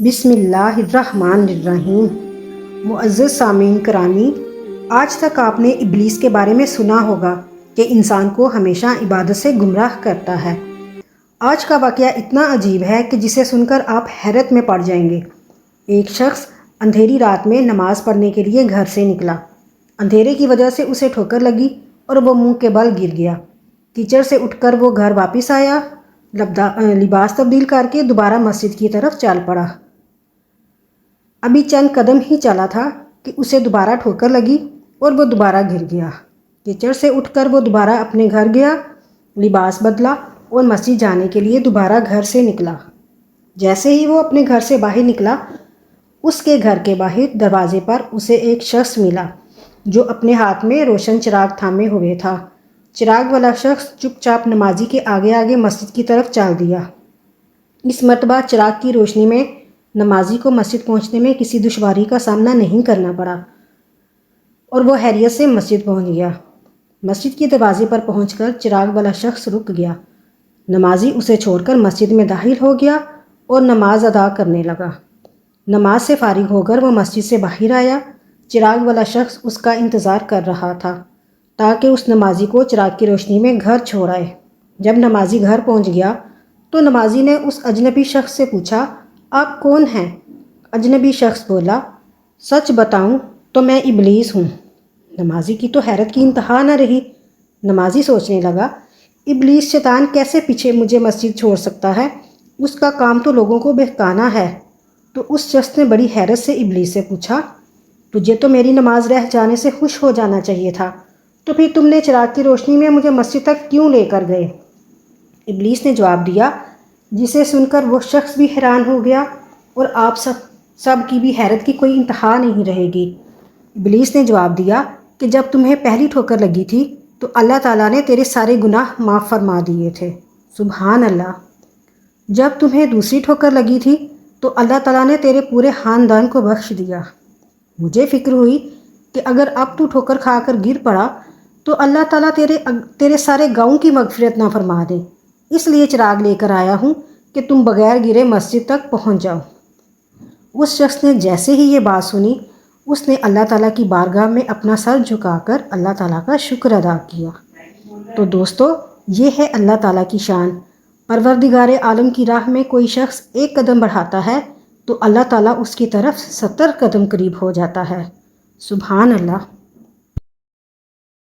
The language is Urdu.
بسم اللہ الرحمن الرحیم۔ معزز سامعین کرامی، آج تک آپ نے ابلیس کے بارے میں سنا ہوگا کہ انسان کو ہمیشہ عبادت سے گمراہ کرتا ہے۔ آج کا واقعہ اتنا عجیب ہے کہ جسے سن کر آپ حیرت میں پڑ جائیں گے۔ ایک شخص اندھیری رات میں نماز پڑھنے کے لیے گھر سے نکلا۔ اندھیرے کی وجہ سے اسے ٹھوکر لگی اور وہ منہ کے بل گر گیا۔ کیچڑ سے اٹھ کر وہ گھر واپس آیا، لباس تبدیل کر کے دوبارہ مسجد کی طرف چل پڑا۔ ابھی چند قدم ہی چلا تھا کہ اسے دوبارہ ٹھوکر لگی اور وہ دوبارہ گر گیا۔ کیچڑ سے اٹھ کر وہ دوبارہ اپنے گھر گیا، لباس بدلا اور مسجد جانے کے لیے دوبارہ گھر سے نکلا۔ جیسے ہی وہ اپنے گھر سے باہر نکلا، اس کے گھر کے باہر دروازے پر اسے ایک شخص ملا جو اپنے ہاتھ میں روشن چراغ تھامے ہوئے تھا۔ چراغ والا شخص چپ چاپ نمازی کے آگے آگے مسجد کی طرف چل دیا۔ اس مرتبہ چراغ کی روشنی میں نمازی کو مسجد پہنچنے میں کسی دشواری کا سامنا نہیں کرنا پڑا اور وہ خیریت سے مسجد پہنچ گیا۔ مسجد کے دروازے پر پہنچ کر چراغ والا شخص رک گیا۔ نمازی اسے چھوڑ کر مسجد میں داخل ہو گیا اور نماز ادا کرنے لگا۔ نماز سے فارغ ہو کر وہ مسجد سے باہر آیا۔ چراغ والا شخص اس کا انتظار کر رہا تھا تاکہ اس نمازی کو چراغ کی روشنی میں گھر چھوڑ آئے۔ جب نمازی گھر پہنچ گیا تو نمازی نے اس اجنبی شخص سے پوچھا، آپ کون ہیں؟ اجنبی شخص بولا، سچ بتاؤں تو میں ابلیس ہوں۔ نمازی کی تو حیرت کی انتہا نہ رہی۔ نمازی سوچنے لگا، ابلیس شیطان کیسے پیچھے مجھے مسجد چھوڑ سکتا ہے؟ اس کا کام تو لوگوں کو بہکانا ہے۔ تو اس شخص نے بڑی حیرت سے ابلیس سے پوچھا، تجھے تو میری نماز رہ جانے سے خوش ہو جانا چاہیے تھا، تو پھر تم نے چراغ کی روشنی میں مجھے مسجد تک کیوں لے کر گئے؟ ابلیس نے جواب دیا، جسے سن کر وہ شخص بھی حیران ہو گیا اور آپ سب کی بھی حیرت کی کوئی انتہا نہیں رہے گی۔ ابلیس نے جواب دیا کہ جب تمہیں پہلی ٹھوکر لگی تھی تو اللہ تعالیٰ نے تیرے سارے گناہ معاف فرما دیے تھے۔ سبحان اللہ۔ جب تمہیں دوسری ٹھوکر لگی تھی تو اللہ تعالیٰ نے تیرے پورے خاندان کو بخش دیا۔ مجھے فکر ہوئی کہ اگر اب تو ٹھوکر کھا کر گر پڑا تو اللہ تعالیٰ تیرے سارے گاؤں کی مغفرت نہ فرما دے، اس لیے چراغ لے کر آیا ہوں کہ تم بغیر گرے مسجد تک پہنچ جاؤ۔ اس شخص نے جیسے ہی یہ بات سنی، اس نے اللہ تعالیٰ کی بارگاہ میں اپنا سر جھکا کر اللہ تعالیٰ کا شکر ادا کیا۔ تو دوستو، یہ ہے اللہ تعالیٰ کی شان۔ پروردگار عالم کی راہ میں کوئی شخص ایک قدم بڑھاتا ہے تو اللہ تعالیٰ اس کی طرف 70 قدم قریب ہو جاتا ہے۔ سبحان اللہ۔